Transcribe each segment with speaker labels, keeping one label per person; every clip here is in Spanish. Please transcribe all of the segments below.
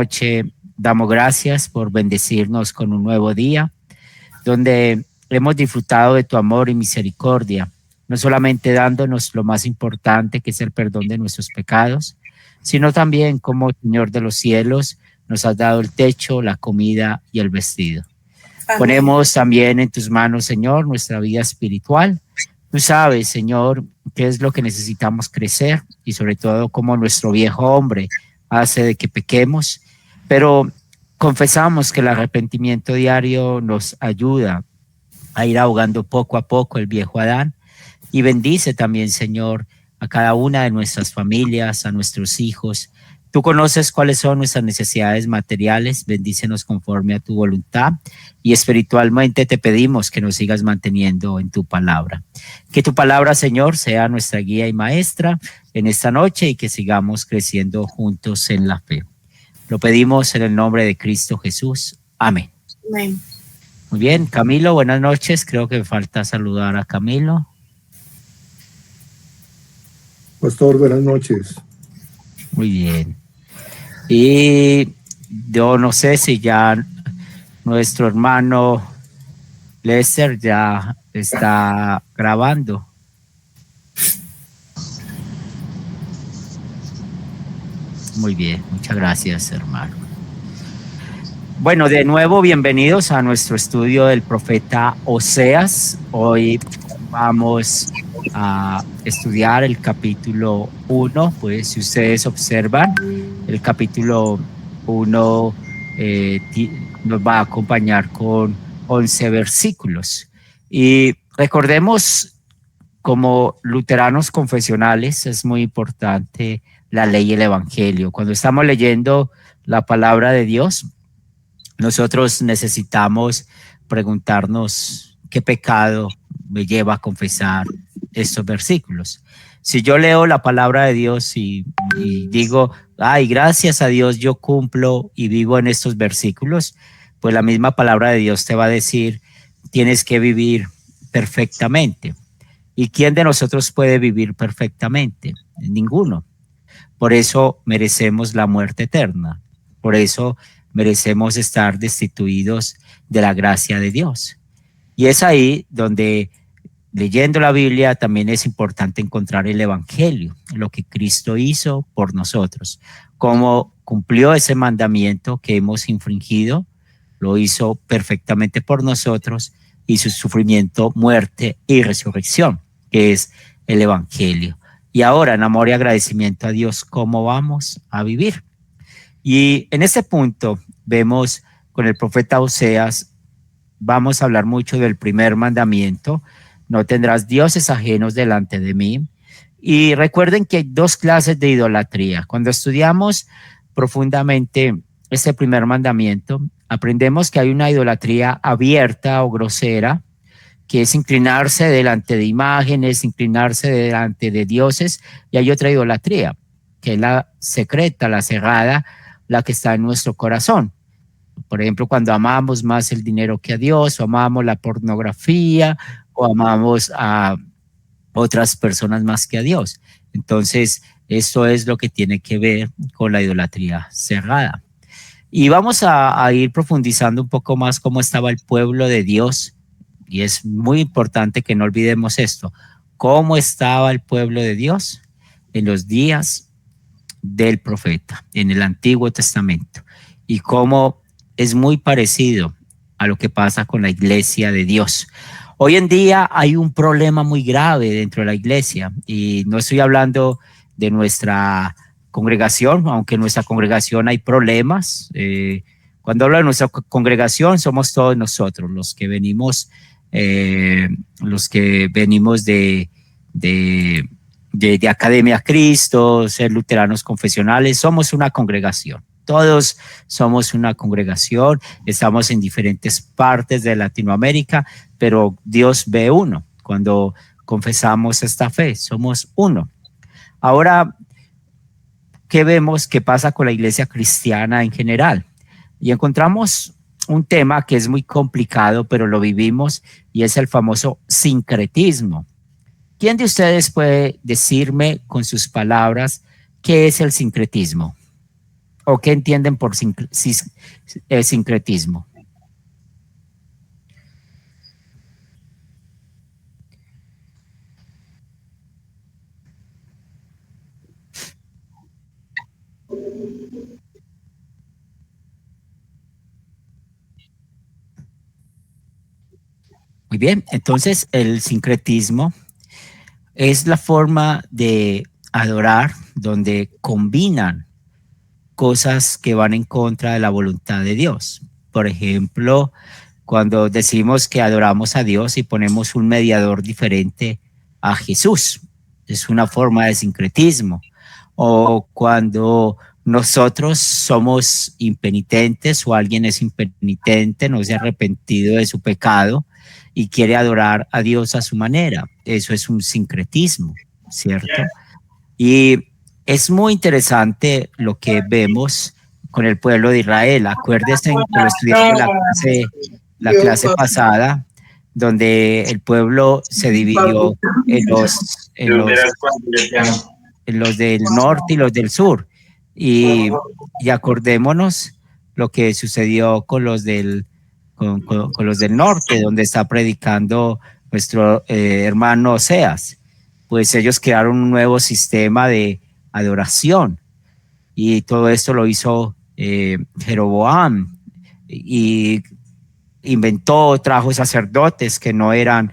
Speaker 1: noche damos gracias por bendecirnos con un nuevo día, donde hemos disfrutado de tu amor y misericordia, no solamente dándonos lo más importante, que es el perdón de nuestros pecados, sino también como Señor de los cielos nos has dado el techo, la comida y el vestido. Amén. Ponemos también en tus manos, Señor, nuestra vida espiritual. Tú sabes, Señor, qué es lo que necesitamos crecer y sobre todo cómo nuestro viejo hombre hace de que pequemos, pero confesamos que el arrepentimiento diario nos ayuda a ir ahogando poco a poco el viejo Adán, y bendice también, Señor, a cada una de nuestras familias, a nuestros hijos. Tú conoces cuáles son nuestras necesidades materiales, bendícenos conforme a tu voluntad, y espiritualmente te pedimos que nos sigas manteniendo en tu palabra. Que tu palabra, Señor, sea nuestra guía y maestra en esta noche y que sigamos creciendo juntos en la fe. Lo pedimos en el nombre de Cristo Jesús. Amén.
Speaker 2: Amén.
Speaker 1: Muy bien, Camilo, buenas noches. Creo que falta saludar a Camilo.
Speaker 3: Pastor, buenas noches.
Speaker 1: Muy bien. Y yo no sé si ya nuestro hermano Lester ya está grabando. Muy bien, muchas gracias, hermano. Bueno, de nuevo, bienvenidos a nuestro estudio del profeta Oseas. Hoy vamos a estudiar el capítulo 1. Pues si ustedes observan, el capítulo 1 nos va a acompañar con 11 versículos. Y recordemos, como luteranos confesionales, es muy importante la ley y el evangelio. Cuando estamos leyendo la palabra de Dios, nosotros necesitamos preguntarnos qué pecado me lleva a confesar estos versículos. Si yo leo la palabra de Dios y digo, ay, gracias a Dios yo cumplo y vivo en estos versículos, pues la misma palabra de Dios te va a decir, tienes que vivir perfectamente. ¿Y quién de nosotros puede vivir perfectamente? Ninguno. Por eso merecemos la muerte eterna. Por eso merecemos estar destituidos de la gracia de Dios. Y es ahí donde, leyendo la Biblia, también es importante encontrar el evangelio, lo que Cristo hizo por nosotros, cómo cumplió ese mandamiento que hemos infringido, lo hizo perfectamente por nosotros, y su sufrimiento, muerte y resurrección, que es el evangelio. Y ahora, en amor y agradecimiento a Dios, ¿cómo vamos a vivir? Y en este punto vemos con el profeta Oseas, vamos a hablar mucho del primer mandamiento, no tendrás dioses ajenos delante de mí. Y recuerden que hay dos clases de idolatría. Cuando estudiamos profundamente este primer mandamiento, aprendemos que hay una idolatría abierta o grosera, que es inclinarse delante de imágenes, inclinarse delante de dioses, y hay otra idolatría, que es la secreta, la cerrada, la que está en nuestro corazón. Por ejemplo, cuando amamos más el dinero que a Dios, o amamos la pornografía, o amamos a otras personas más que a Dios. Entonces, esto es lo que tiene que ver con la idolatría cerrada. Y vamos a ir profundizando un poco más cómo estaba el pueblo de Dios. Y es muy importante que no olvidemos esto. ¿Cómo estaba el pueblo de Dios en los días del profeta, en el Antiguo Testamento? Y cómo es muy parecido a lo que pasa con la iglesia de Dios. Hoy en día hay un problema muy grave dentro de la iglesia, y no estoy hablando de nuestra congregación, aunque en nuestra congregación hay problemas. Cuando hablo de nuestra congregación, somos todos nosotros, los que venimos de Academia Cristo, ser luteranos confesionales, somos una congregación. Todos somos una congregación, estamos en diferentes partes de Latinoamérica, pero Dios ve uno. Cuando confesamos esta fe, somos uno. Ahora, ¿qué vemos que pasa con la iglesia cristiana en general? Y encontramos un tema que es muy complicado, pero lo vivimos, y es el famoso sincretismo. ¿Quién de ustedes puede decirme con sus palabras qué es el sincretismo? ¿O qué entienden por sincretismo? Muy bien, entonces el sincretismo es la forma de adorar donde combinan cosas que van en contra de la voluntad de Dios. Por ejemplo, cuando decimos que adoramos a Dios y ponemos un mediador diferente a Jesús, es una forma de sincretismo. O cuando nosotros somos impenitentes o alguien es impenitente, no se ha arrepentido de su pecado y quiere adorar a Dios a su manera. Eso es un sincretismo, ¿cierto? Y es muy interesante lo que vemos con el pueblo de Israel. Acuérdense que lo estudiamos la clase pasada, donde el pueblo se dividió en los del norte y los del sur. Y acordémonos lo que sucedió con los con los del norte, donde está predicando nuestro hermano Oseas. Pues ellos crearon un nuevo sistema de adoración y todo esto lo hizo Jeroboam y trajo sacerdotes que no eran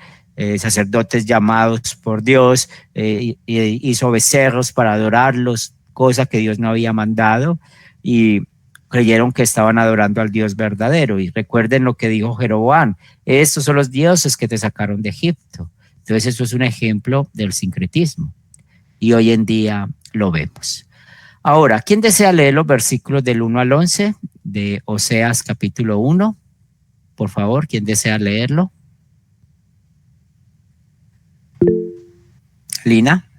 Speaker 1: sacerdotes llamados por Dios, hizo becerros para adorarlos, cosa que Dios no había mandado, y creyeron que estaban adorando al Dios verdadero. Y recuerden lo que dijo Jeroboam: estos son los dioses que te sacaron de Egipto. Entonces eso es un ejemplo del sincretismo y hoy en día lo vemos. Ahora, ¿quién desea leer los versículos del 1 al 11 de Oseas capítulo 1? Por favor, ¿quién desea leerlo? Lina.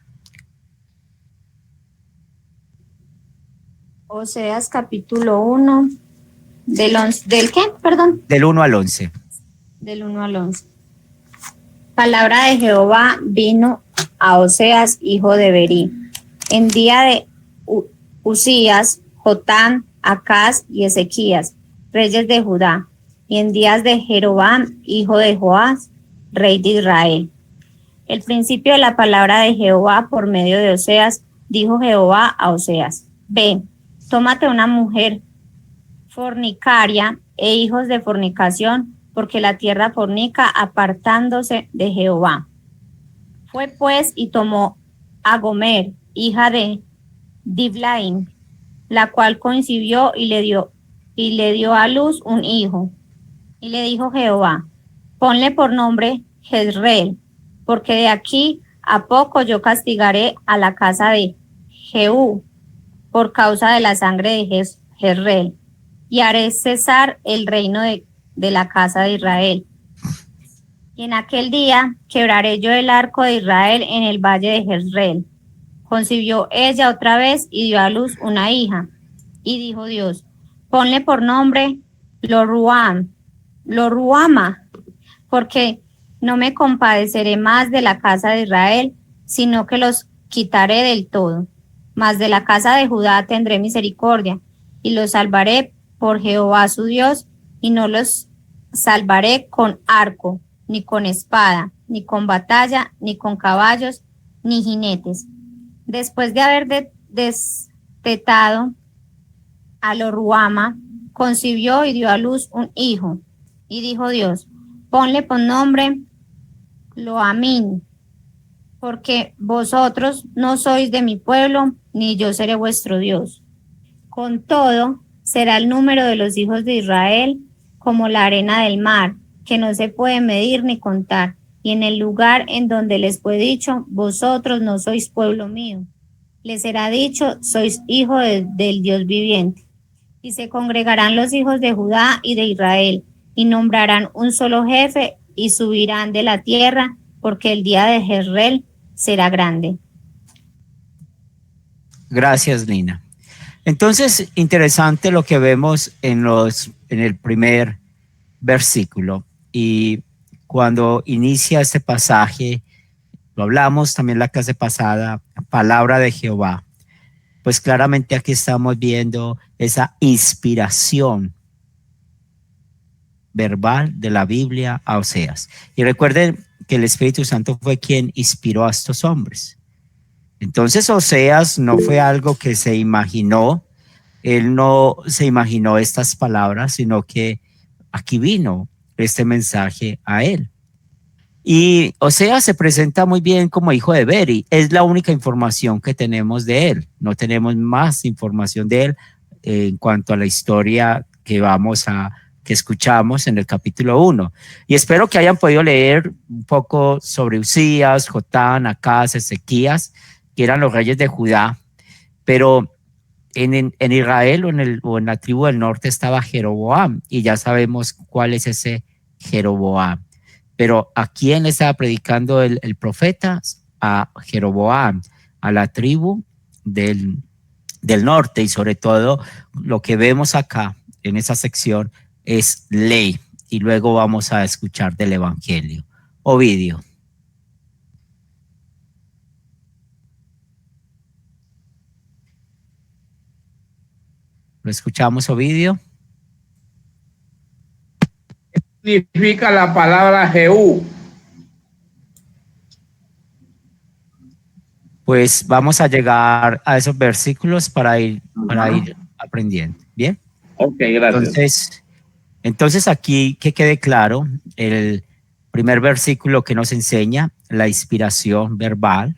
Speaker 2: Oseas capítulo 1, ¿del qué? Perdón.
Speaker 1: Del 1 al 11.
Speaker 2: Del 1 al 11. Palabra de Jehová vino a Oseas, hijo de Berí, en día de Usías, Jotam, Acaz y Ezequías, reyes de Judá, y en días de Jeroboam, hijo de Joás, rey de Israel. El principio de la palabra de Jehová por medio de Oseas, dijo Jehová a Oseas: ve, tómate una mujer fornicaria e hijos de fornicación, porque la tierra fornica apartándose de Jehová. Fue pues y tomó a Gomer, hija de Diblaim, la cual concibió y le dio a luz un hijo. Y le dijo Jehová: ponle por nombre Jezreel, porque de aquí a poco yo castigaré a la casa de Jehú por causa de la sangre de Jezreel, y haré cesar el reino de la casa de Israel. Y en aquel día quebraré yo el arco de Israel en el valle de Jezreel. Concibió ella otra vez y dio a luz una hija. Y dijo Dios: ponle por nombre Loruama, porque no me compadeceré más de la casa de Israel, sino que los quitaré del todo. Mas de la casa de Judá tendré misericordia, y los salvaré por Jehová su Dios, y no los salvaré con arco, ni con espada, ni con batalla, ni con caballos, ni jinetes. Después de haber destetado a Loruama, concibió y dio a luz un hijo. Y dijo Dios: ponle por nombre Loamín, porque vosotros no sois de mi pueblo, ni yo seré vuestro Dios. Con todo, será el número de los hijos de Israel como la arena del mar, que no se puede medir ni contar. Y en el lugar en donde les fue dicho: vosotros no sois pueblo mío, les será dicho: sois hijo del Dios viviente. Y se congregarán los hijos de Judá y de Israel, y nombrarán un solo jefe, y subirán de la tierra, porque el día de Jezreel será grande.
Speaker 1: Gracias, Lina. Entonces, interesante lo que vemos en el primer versículo. Y cuando inicia este pasaje, lo hablamos también la clase pasada, palabra de Jehová. pues claramente aquí estamos viendo esa inspiración verbal de la Biblia a Oseas. Y recuerden que el Espíritu Santo fue quien inspiró a estos hombres. Entonces Oseas no fue algo que se imaginó, él no se imaginó estas palabras, sino que aquí vino este mensaje a él. Y Oseas se presenta muy bien como hijo de Beri. Es la única información que tenemos de él. No tenemos más información de él en cuanto a la historia que escuchamos en el capítulo 1. Y espero que hayan podido leer un poco sobre Usías, Jotán, Acaz, Ezequías, que eran los reyes de Judá. Pero en Israel o en la tribu del norte estaba Jeroboam, y ya sabemos cuál es ese Jeroboam. Pero ¿a quién le estaba predicando el profeta? A Jeroboam, a la tribu del norte, y sobre todo lo que vemos acá en esa sección es ley, y luego vamos a escuchar del evangelio. Ovidio. ¿Lo escuchamos, Ovidio?
Speaker 4: Significa la palabra Jehú?
Speaker 1: Pues vamos a llegar a esos versículos para ir aprendiendo. ¿Bien?
Speaker 4: Ok, gracias.
Speaker 1: Entonces aquí que quede claro, el primer versículo que nos enseña la inspiración verbal.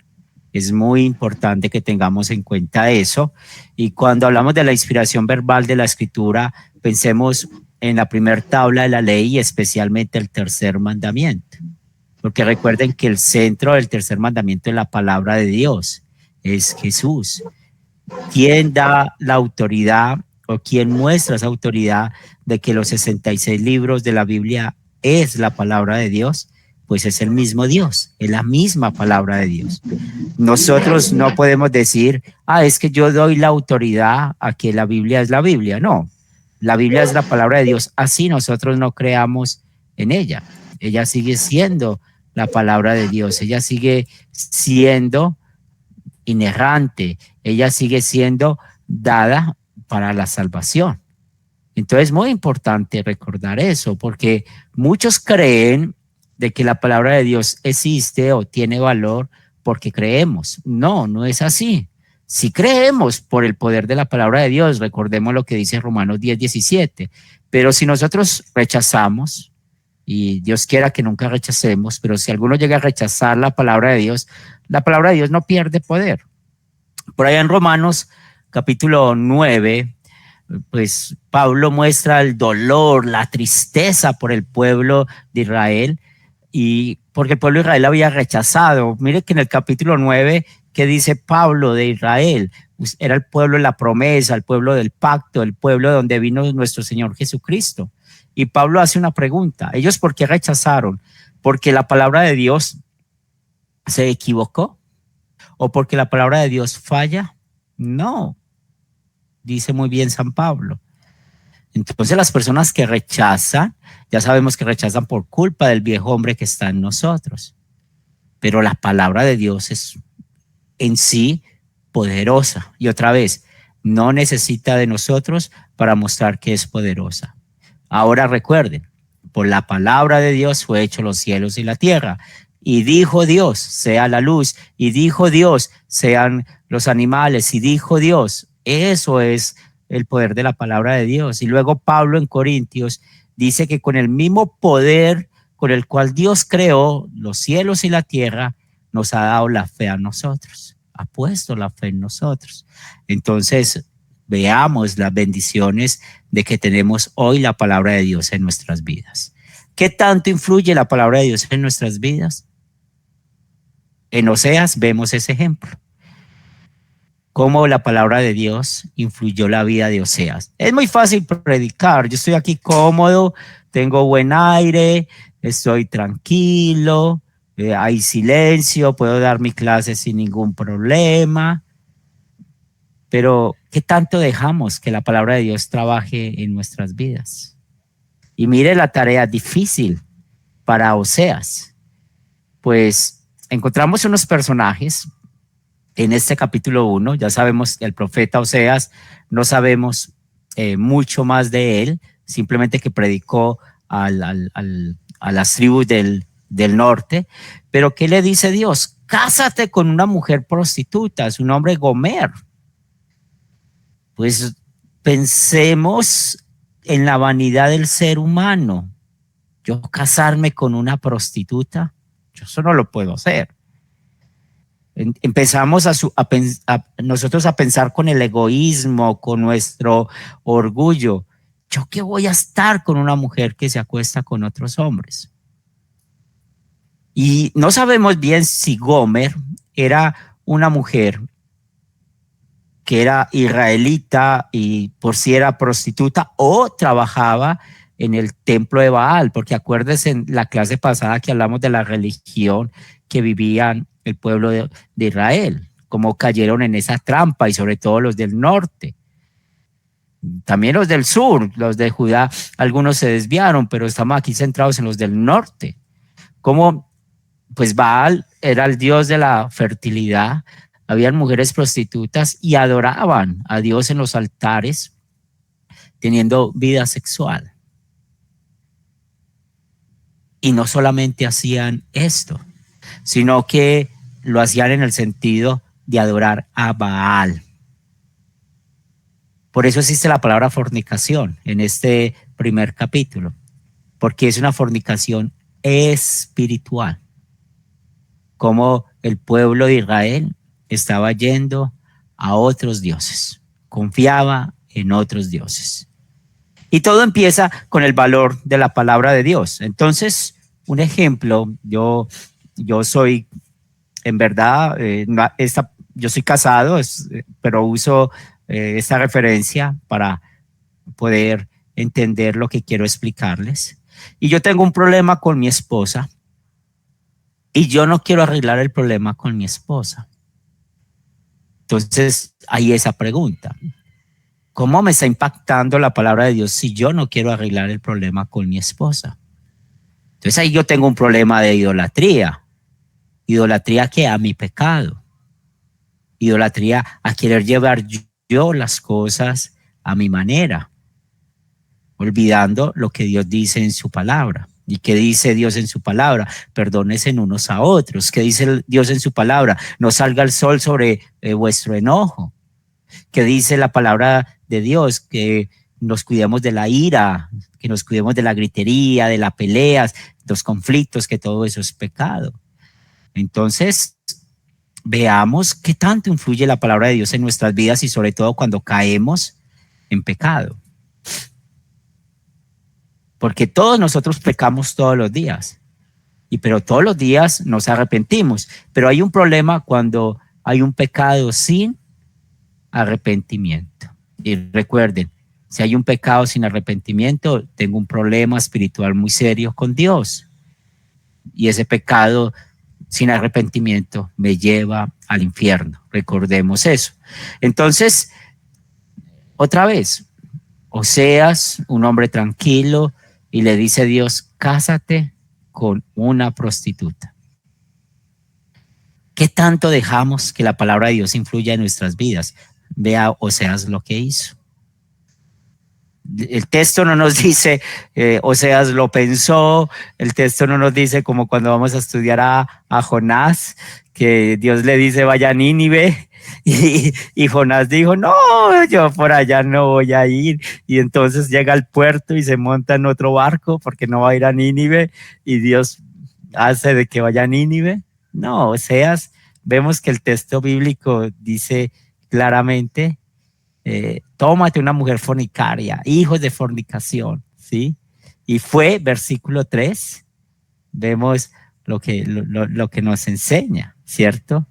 Speaker 1: Es muy importante que tengamos en cuenta eso. Y cuando hablamos de la inspiración verbal de la escritura, pensemos en la primera tabla de la ley y especialmente el tercer mandamiento. Porque recuerden que el centro del tercer mandamiento es la palabra de Dios, es Jesús. ¿Quién da la autoridad o quién muestra esa autoridad de que los 66 libros de la Biblia es la palabra de Dios? Pues es el mismo Dios, es la misma palabra de Dios. Nosotros no podemos decir, es que yo doy la autoridad a que la Biblia es la Biblia. No, la Biblia es la palabra de Dios, así nosotros no creamos en ella. Ella sigue siendo la palabra de Dios, ella sigue siendo inerrante, ella sigue siendo dada para la salvación. Entonces es muy importante recordar eso, porque muchos creen de que la palabra de Dios existe o tiene valor porque creemos. No, no es así. Si creemos por el poder de la palabra de Dios, recordemos lo que dice Romanos 10:17, pero si nosotros rechazamos, y Dios quiera que nunca rechacemos, pero si alguno llega a rechazar la palabra de Dios no pierde poder. Por allá en Romanos capítulo 9, pues Pablo muestra el dolor, la tristeza por el pueblo de Israel, y porque el pueblo de Israel había rechazado. Mire que en el capítulo 9, ¿qué dice Pablo de Israel? Pues era el pueblo de la promesa, el pueblo del pacto, el pueblo donde vino nuestro Señor Jesucristo. Y Pablo hace una pregunta: ¿ellos por qué rechazaron? ¿Porque la palabra de Dios se equivocó? ¿O porque la palabra de Dios falla? No, dice muy bien San Pablo. Entonces las personas que rechazan, ya sabemos que rechazan por culpa del viejo hombre que está en nosotros. Pero la palabra de Dios es en sí poderosa. Y otra vez, no necesita de nosotros para mostrar que es poderosa. Ahora recuerden, por la palabra de Dios fue hecho los cielos y la tierra. Y dijo Dios, sea la luz. Y dijo Dios, sean los animales. Y dijo Dios, eso es el poder de la palabra de Dios. Y luego Pablo en Corintios dice que con el mismo poder con el cual Dios creó los cielos y la tierra, nos ha dado la fe a nosotros, ha puesto la fe en nosotros. Entonces, veamos las bendiciones de que tenemos hoy la palabra de Dios en nuestras vidas. ¿Qué tanto influye la palabra de Dios en nuestras vidas? En Oseas vemos ese ejemplo. Cómo la palabra de Dios influyó la vida de Oseas. Es muy fácil predicar. Yo estoy aquí cómodo, tengo buen aire, estoy tranquilo, hay silencio, puedo dar mi clase sin ningún problema. Pero, ¿qué tanto dejamos que la palabra de Dios trabaje en nuestras vidas? Y mire la tarea difícil para Oseas. Pues encontramos unos personajes en este capítulo 1. Ya sabemos que el profeta Oseas, no sabemos mucho más de él, simplemente que predicó a las tribus del norte. Pero ¿qué le dice Dios? Cásate con una mujer prostituta, su nombre es Gomer. Pues pensemos en la vanidad del ser humano. Yo casarme con una prostituta, yo eso no lo puedo hacer. Empezamos nosotros a pensar con el egoísmo, con nuestro orgullo. ¿Yo qué voy a estar con una mujer que se acuesta con otros hombres? Y no sabemos bien si Gomer era una mujer que era israelita y por si era prostituta o trabajaba en el templo de Baal, porque acuérdense en la clase pasada que hablamos de la religión que vivían el pueblo de Israel, cómo cayeron en esa trampa y sobre todo los del norte. También los del sur, los de Judá, algunos se desviaron, pero estamos aquí centrados en los del norte. Como pues Baal era el dios de la fertilidad, habían mujeres prostitutas y adoraban a Dios en los altares, teniendo vida sexual. Y no solamente hacían esto, sino que lo hacían en el sentido de adorar a Baal. Por eso existe la palabra fornicación en este primer capítulo, porque es una fornicación espiritual. Como el pueblo de Israel estaba yendo a otros dioses, confiaba en otros dioses. Y todo empieza con el valor de la palabra de Dios. Entonces, un ejemplo, yo soy, en verdad, yo soy casado, pero uso esta referencia para poder entender lo que quiero explicarles. Y yo tengo un problema con mi esposa y yo no quiero arreglar el problema con mi esposa. Entonces, hay esa pregunta. ¿Cómo me está impactando la palabra de Dios si yo no quiero arreglar el problema con mi esposa? Entonces ahí yo tengo un problema de idolatría. ¿Idolatría qué? A mi pecado. Idolatría a querer llevar yo las cosas a mi manera, olvidando lo que Dios dice en su palabra. ¿Y qué dice Dios en su palabra? Perdónense unos a otros. ¿Qué dice Dios en su palabra? No salga el sol sobre vuestro enojo. ¿Qué dice la palabra de Dios? Que nos cuidemos de la ira, que nos cuidemos de la gritería, de las peleas, los conflictos, que todo eso es pecado. Entonces, veamos qué tanto influye la palabra de Dios en nuestras vidas y sobre todo cuando caemos en pecado. Porque todos nosotros pecamos todos los días, pero todos los días nos arrepentimos. Pero hay un problema cuando hay un pecado sin arrepentimiento. Y recuerden, si hay un pecado sin arrepentimiento, tengo un problema espiritual muy serio con Dios. Y ese pecado sin arrepentimiento me lleva al infierno. Recordemos eso. Entonces, otra vez, Oseas, un hombre tranquilo, y le dice a Dios, cásate con una prostituta. ¿Qué tanto dejamos que la palabra de Dios influya en nuestras vidas? Vea Oseas lo que hizo. El texto no nos dice, Oseas lo pensó, el texto no nos dice como cuando vamos a estudiar a Jonás, que Dios le dice vaya a Nínive, y Jonás dijo, no, yo por allá no voy a ir, y entonces llega al puerto y se monta en otro barco porque no va a ir a Nínive, y Dios hace de que vaya a Nínive. No, Oseas, vemos que el texto bíblico dice claramente, tómate una mujer fornicaria, hijos de fornicación, ¿sí? Y fue, versículo 3, vemos lo que nos enseña, ¿cierto?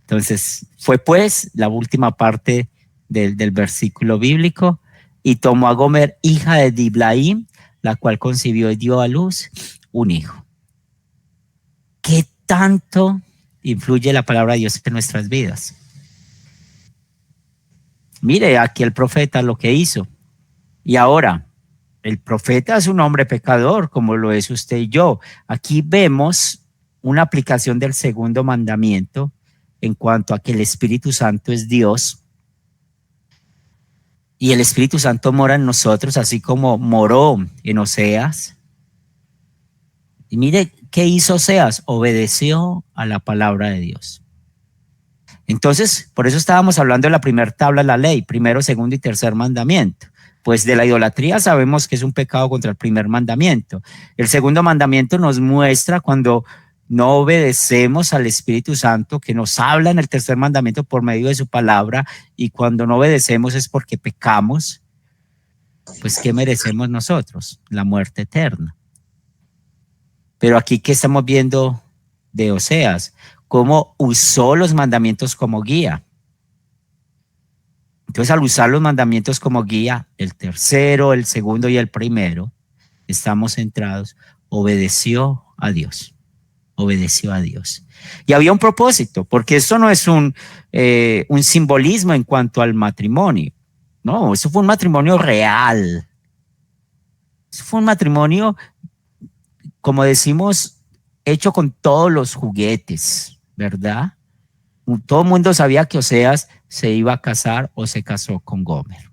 Speaker 1: Entonces, fue pues la última parte del versículo bíblico, y tomó a Gomer, hija de Diblaim, la cual concibió y dio a luz un hijo. ¿Qué tanto influye la palabra de Dios en nuestras vidas? Mire aquí el profeta lo que hizo. Y ahora, el profeta es un hombre pecador, como lo es usted y yo. Aquí vemos una aplicación del segundo mandamiento en cuanto a que el Espíritu Santo es Dios y el Espíritu Santo mora en nosotros, así como moró en Oseas. Y mire, ¿qué hizo Oseas? Obedeció a la palabra de Dios. Entonces, por eso estábamos hablando de la primera tabla de la ley, primero, segundo y tercer mandamiento. Pues de la idolatría sabemos que es un pecado contra el primer mandamiento. El segundo mandamiento nos muestra cuando no obedecemos al Espíritu Santo, que nos habla en el tercer mandamiento por medio de su palabra, y cuando no obedecemos es porque pecamos. Pues ¿qué merecemos nosotros? La muerte eterna. Pero aquí, ¿qué estamos viendo de Oseas? Cómo usó los mandamientos como guía. Entonces, al usar los mandamientos como guía, el tercero, el segundo y el primero, estamos centrados, obedeció a Dios. Obedeció a Dios. Y había un propósito, porque esto no es un simbolismo en cuanto al matrimonio. No, eso fue un matrimonio real. Eso fue un matrimonio, como decimos, hecho con todos los juguetes, ¿verdad? Todo el mundo sabía que Oseas se iba a casar o se casó con Gomer.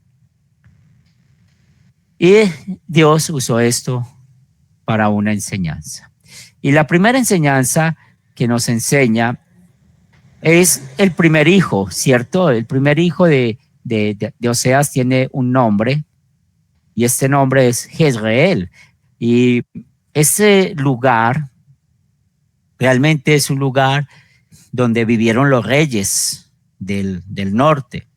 Speaker 1: Y Dios usó esto para una enseñanza. Y la primera enseñanza que nos enseña es el primer hijo, ¿cierto? El primer hijo de Oseas tiene un nombre y este nombre es Jezreel. Y ese lugar realmente es un lugar donde vivieron los reyes del norte.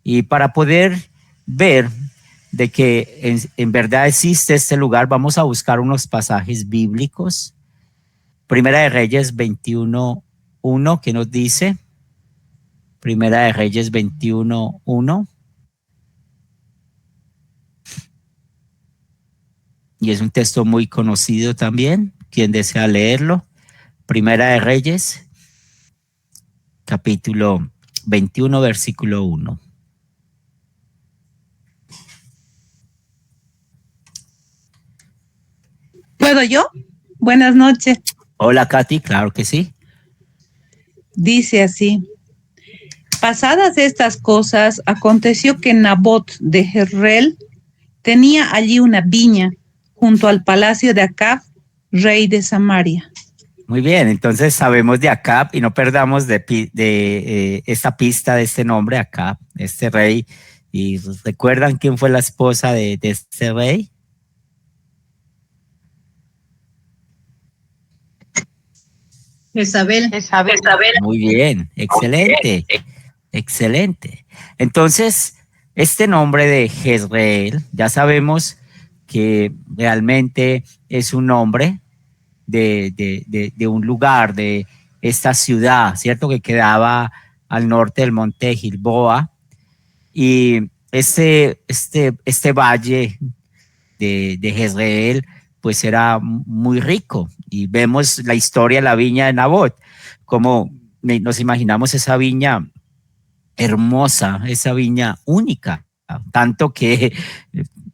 Speaker 1: Y para poder ver de que en verdad existe este lugar, vamos a buscar unos pasajes bíblicos. Primera de Reyes 21:1, que nos dice, Primera de Reyes 21:1. Y es un texto muy conocido también, quien desea leerlo. Primera de Reyes, capítulo 21, versículo 1.
Speaker 5: ¿Puedo yo? Buenas noches.
Speaker 1: Hola, Katy, claro que sí.
Speaker 5: Dice así: pasadas estas cosas, aconteció que Nabot de Jezreel tenía allí una viña junto al palacio de Acab, rey de Samaria.
Speaker 1: Muy bien, entonces sabemos de Acab y no perdamos de esta pista de este nombre, Acab, este rey. ¿Y recuerdan quién fue la esposa de este rey?
Speaker 2: Jezabel.
Speaker 1: Muy bien, excelente, excelente. Entonces, este nombre de Jezreel, ya sabemos que realmente es un nombre de un lugar, de esta ciudad, ¿cierto? Que quedaba al norte del monte Gilboa. Y este valle de Jezreel, pues era muy rico. Y vemos la historia de la viña de Nabot, como nos imaginamos esa viña hermosa, esa viña única, tanto que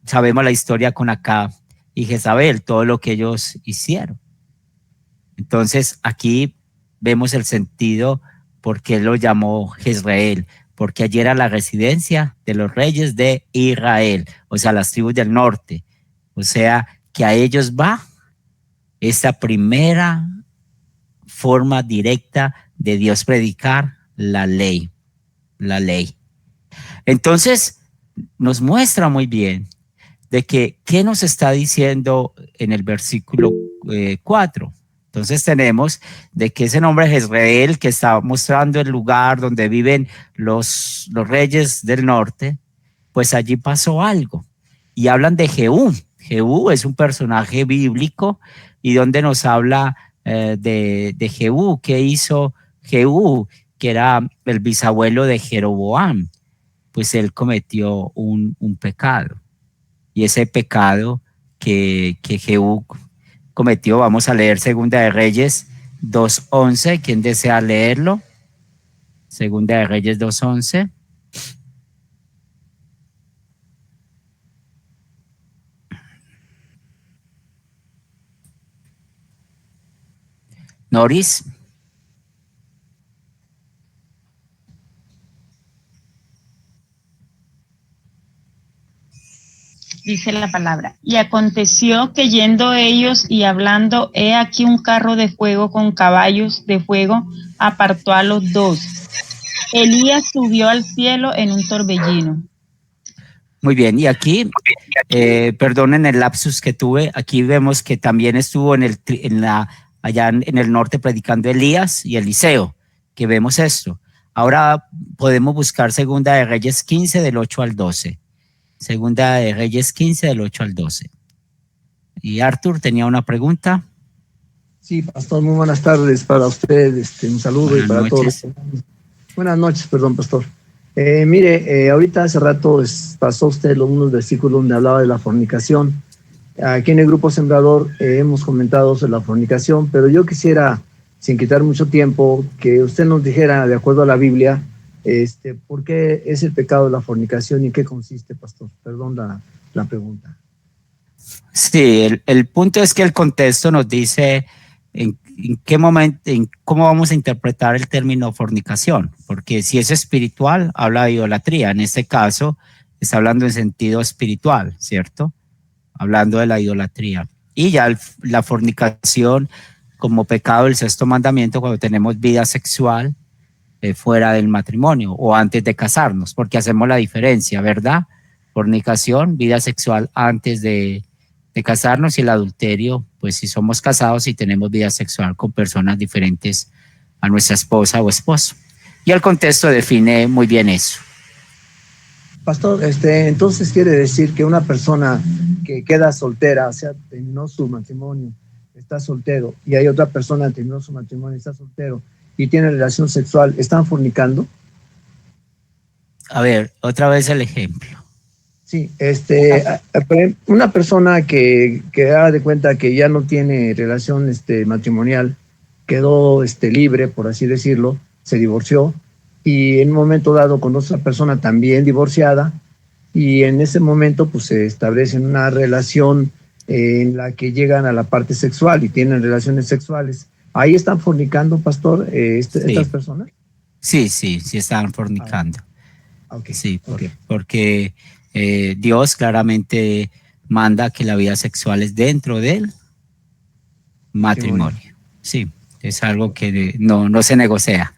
Speaker 1: sabemos la historia con Acab y Jezabel, todo lo que ellos hicieron. Entonces aquí vemos el sentido por qué lo llamó Jezreel, porque allí era la residencia de los reyes de Israel, o sea, las tribus del norte. O sea, que a ellos va esta primera forma directa de Dios predicar la ley, la ley. Entonces, nos muestra muy bien de que, ¿qué nos está diciendo en el versículo 4? Entonces tenemos de que ese nombre Jezreel, que está mostrando el lugar donde viven los reyes del norte, pues allí pasó algo. Y hablan de Jehú. Jehú es un personaje bíblico y donde nos habla de Jehú. ¿Qué hizo Jehú? Que era el bisabuelo de Jeroboam. Pues él cometió un pecado. Y ese pecado que Jehú cometió, vamos a leer Segunda de Reyes 2:11. ¿Quién desea leerlo? Segunda de Reyes 2:11. Noris.
Speaker 6: dice la palabra. Y aconteció que yendo ellos y hablando, he aquí un carro de fuego con caballos de fuego apartó a los dos. Elías subió al cielo en un torbellino.
Speaker 1: Muy bien, y aquí, perdonen el lapsus que tuve, aquí vemos que también estuvo allá en el norte predicando Elías y Eliseo, que vemos esto. Ahora podemos buscar Segunda de Reyes 15 del 8 al 12. Segunda de Reyes 15 del 8 al 12. Y Arthur tenía una pregunta.
Speaker 3: Sí, pastor, muy buenas tardes para usted, un saludo
Speaker 1: Buenas
Speaker 3: y para
Speaker 1: noches.
Speaker 3: todos. Buenas noches, perdón, pastor. Ahorita hace rato pasó usted unos versículos donde hablaba de la fornicación. Aquí en el Grupo Sembrador hemos comentado sobre la fornicación, pero yo quisiera, sin quitar mucho tiempo, que usted nos dijera, de acuerdo a la Biblia, ¿por qué es el pecado de la fornicación y en qué consiste, pastor? Perdón la pregunta.
Speaker 1: Sí, el punto es que el contexto nos dice en qué momento, cómo vamos a interpretar el término fornicación, porque si es espiritual, habla de idolatría. En este caso, está hablando en sentido espiritual, ¿cierto? Hablando de la idolatría. Y ya la fornicación como pecado del sexto mandamiento cuando tenemos vida sexual fuera del matrimonio o antes de casarnos, porque hacemos la diferencia, ¿verdad? Fornicación, vida sexual antes de casarnos, y el adulterio, pues si somos casados y tenemos vida sexual con personas diferentes a nuestra esposa o esposo. Y el contexto define muy bien eso.
Speaker 3: Pastor, entonces quiere decir que una persona que queda soltera, o sea, terminó su matrimonio, está soltero, y hay otra persona que terminó su matrimonio, está soltero, y tiene relación sexual, ¿están fornicando?
Speaker 1: A ver, otra vez el ejemplo.
Speaker 3: Sí, una persona que da de cuenta que ya no tiene relación matrimonial, quedó libre, por así decirlo, se divorció, y en un momento dado con otra persona también divorciada, y en ese momento pues se establece una relación en la que llegan a la parte sexual y tienen relaciones sexuales. ¿Ahí están fornicando, pastor,
Speaker 1: Sí.
Speaker 3: estas personas?
Speaker 1: Sí están fornicando.
Speaker 3: Okay.
Speaker 1: Sí, porque Dios claramente manda que la vida sexual es dentro del matrimonio. Sí, es algo que no se negocia.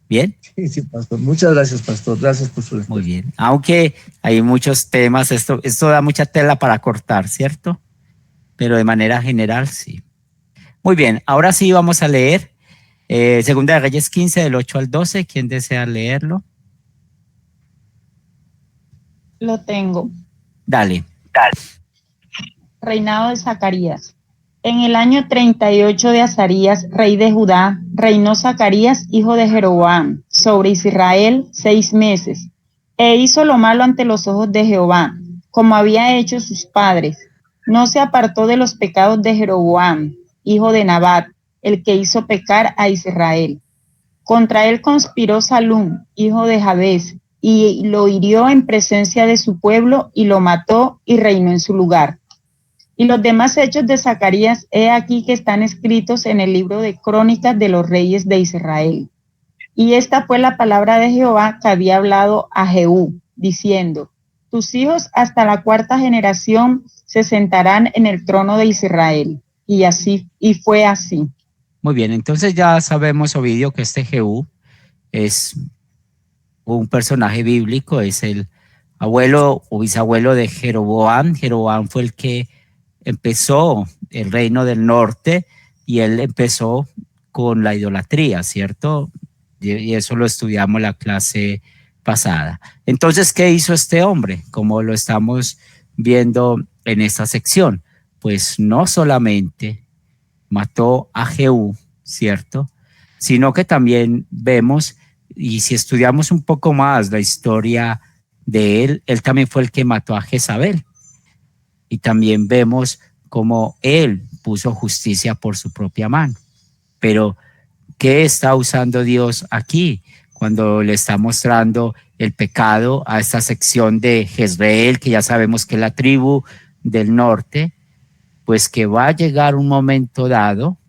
Speaker 1: ¿Bien?
Speaker 3: Sí, pastor. Muchas gracias, pastor. Gracias por su respuesta.
Speaker 1: Muy bien. Aunque hay muchos temas, esto da mucha tela para cortar, ¿cierto? Pero de manera general, sí. Muy bien, ahora sí vamos a leer Segunda de Reyes 15 del 8 al 12. ¿Quién desea leerlo?
Speaker 6: Lo tengo.
Speaker 1: Dale.
Speaker 6: Reinado de Zacarías. En el año 38 de Azarías, rey de Judá, reinó Zacarías, hijo de Jeroboam, sobre Israel 6 meses, e hizo lo malo ante los ojos de Jehová, como había hecho sus padres. No se apartó de los pecados de Jeroboam, hijo de Nabat, el que hizo pecar a Israel. Contra él conspiró Salum, hijo de Jabes, y lo hirió en presencia de su pueblo, y lo mató y reinó en su lugar. Y los demás hechos de Zacarías, he aquí que están escritos en el libro de Crónicas de los Reyes de Israel. Y esta fue la palabra de Jehová que había hablado a Jehú, diciendo: tus hijos hasta la 4ª generación se sentarán en el trono de Israel. Y fue así.
Speaker 1: Muy bien, entonces ya sabemos, Ovidio, que este Jehú es un personaje bíblico, es el abuelo o bisabuelo de Jeroboam. Jeroboam fue el que empezó el reino del norte y él empezó con la idolatría, ¿cierto? Y eso lo estudiamos la clase pasada. Entonces, ¿qué hizo este hombre? Como lo estamos viendo en esta sección, pues no solamente mató a Jehú, ¿cierto? Sino que también vemos, y si estudiamos un poco más la historia de él también fue el que mató a Jezabel. Y también vemos cómo él puso justicia por su propia mano. Pero, ¿qué está usando Dios aquí cuando le está mostrando el pecado a esta sección de Jezreel, que ya sabemos que es la tribu del norte? Pues que va a llegar un momento dado,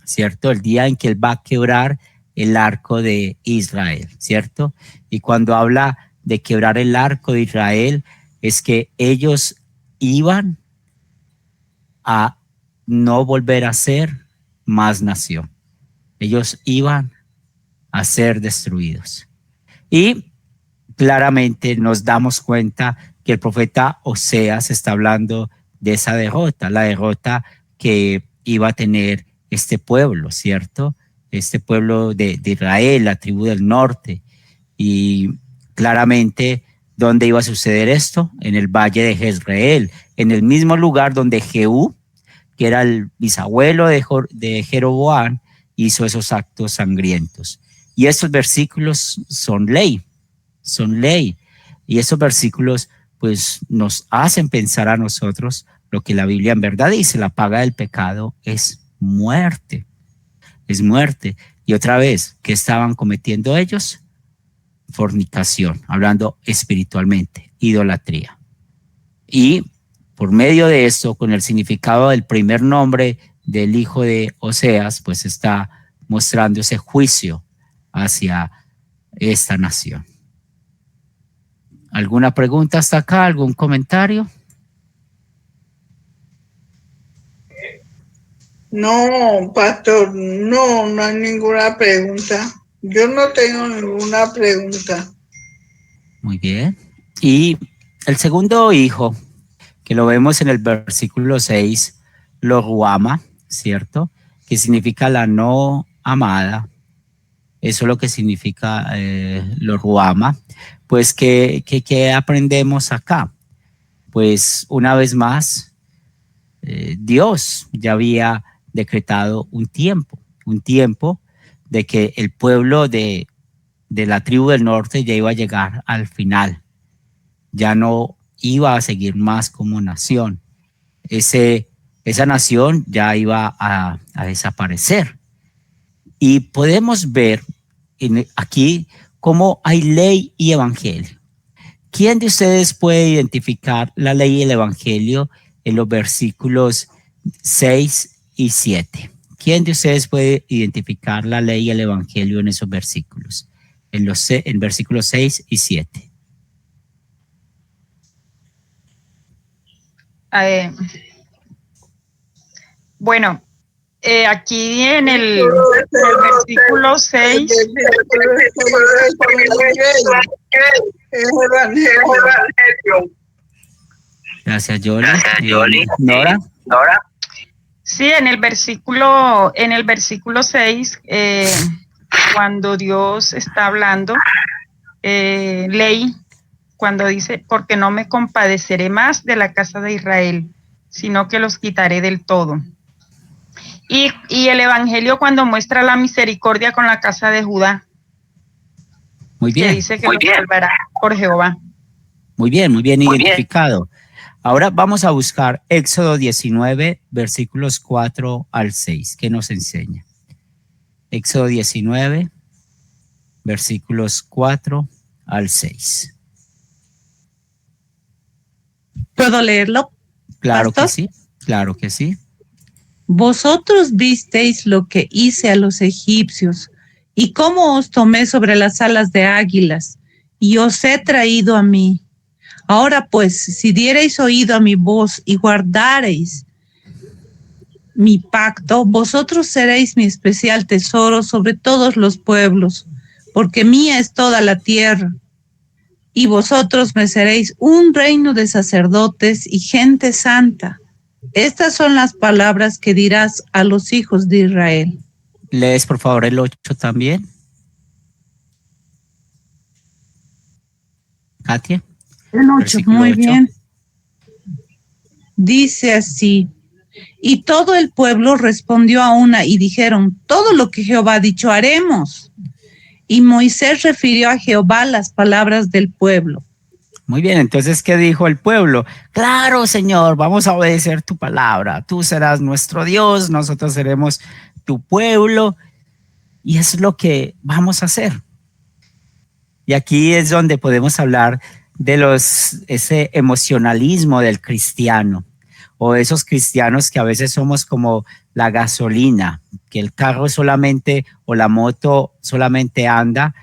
Speaker 1: ¿cierto? El día en que él va a quebrar el arco de Israel, ¿cierto? Y cuando habla de quebrar el arco de Israel, es que ellos iban a no volver a ser más nación. Ellos iban a ser destruidos. Y claramente nos damos cuenta que el profeta Oseas está hablando de esa derrota, la derrota que iba a tener este pueblo, ¿cierto? Este pueblo de Israel, la tribu del norte. Y claramente, ¿dónde iba a suceder esto? En el valle de Jezreel, en el mismo lugar donde Jehú, que era el bisabuelo de Jeroboam, hizo esos actos sangrientos. Y estos versículos son ley. Y esos versículos pues nos hacen pensar a nosotros lo que la Biblia en verdad dice: la paga del pecado es muerte. Es muerte. Y otra vez, ¿qué estaban cometiendo ellos? Fornicación, hablando espiritualmente, idolatría. Y por medio de esto, con el significado del primer nombre del hijo de Oseas, pues está mostrando ese juicio hacia esta nación. ¿Alguna pregunta hasta acá? ¿Algún comentario?
Speaker 7: No, pastor, no hay ninguna pregunta. Yo no tengo ninguna pregunta.
Speaker 1: Muy bien. Y el segundo hijo, que lo vemos en el versículo 6, lo ruama, ¿cierto? Que significa la no amada. Eso es lo que significa lo ruama. Pues, ¿qué aprendemos acá? Pues, una vez más, Dios ya había decretado un tiempo de que el pueblo de la tribu del norte ya iba a llegar al final. Ya no iba a seguir más como nación. Esa nación ya iba a desaparecer. Y podemos ver aquí cómo hay ley y evangelio. ¿Quién de ustedes puede identificar la ley y el evangelio en los versículos 6 y 7? ¿Quién de ustedes puede identificar la ley y el evangelio en esos versículos? En versículos 6 y 7.
Speaker 6: Bueno, aquí en el versículo 6.
Speaker 1: Gracias, Yoli. Nora.
Speaker 6: Sí, en el versículo 6, cuando Dios está hablando, ley, cuando dice: porque no me compadeceré más de la casa de Israel, sino que los quitaré del todo. Y el evangelio, cuando muestra la misericordia con la casa de Judá.
Speaker 1: Muy bien.
Speaker 6: Que dice que los salvará por Jehová.
Speaker 1: Muy bien identificado. Ahora vamos a buscar Éxodo 19, versículos 4 al 6. ¿Qué nos enseña? Éxodo 19, versículos 4 al 6.
Speaker 5: ¿Puedo leerlo?
Speaker 1: Claro,
Speaker 5: ¿Pastor?
Speaker 1: claro que sí.
Speaker 5: Vosotros visteis lo que hice a los egipcios, y cómo os tomé sobre las alas de águilas, y os he traído a mí. Ahora pues, si diereis oído a mi voz y guardareis mi pacto, vosotros seréis mi especial tesoro sobre todos los pueblos, porque mía es toda la tierra. Y vosotros me seréis un reino de sacerdotes y gente santa. Estas son las palabras que dirás a los hijos de Israel.
Speaker 1: ¿Lees por favor el 8 también? Katia.
Speaker 5: El 8, muy bien. Dice así: y todo el pueblo respondió a una y dijeron: todo lo que Jehová ha dicho haremos. Y Moisés refirió a Jehová las palabras del pueblo.
Speaker 1: Muy bien, entonces, ¿qué dijo el pueblo? Claro, Señor, vamos a obedecer tu palabra. Tú serás nuestro Dios, nosotros seremos tu pueblo. Y eso es lo que vamos a hacer. Y aquí es donde podemos hablar de ese emocionalismo del cristiano, o esos cristianos que a veces somos como la gasolina, que el carro solamente o la moto solamente anda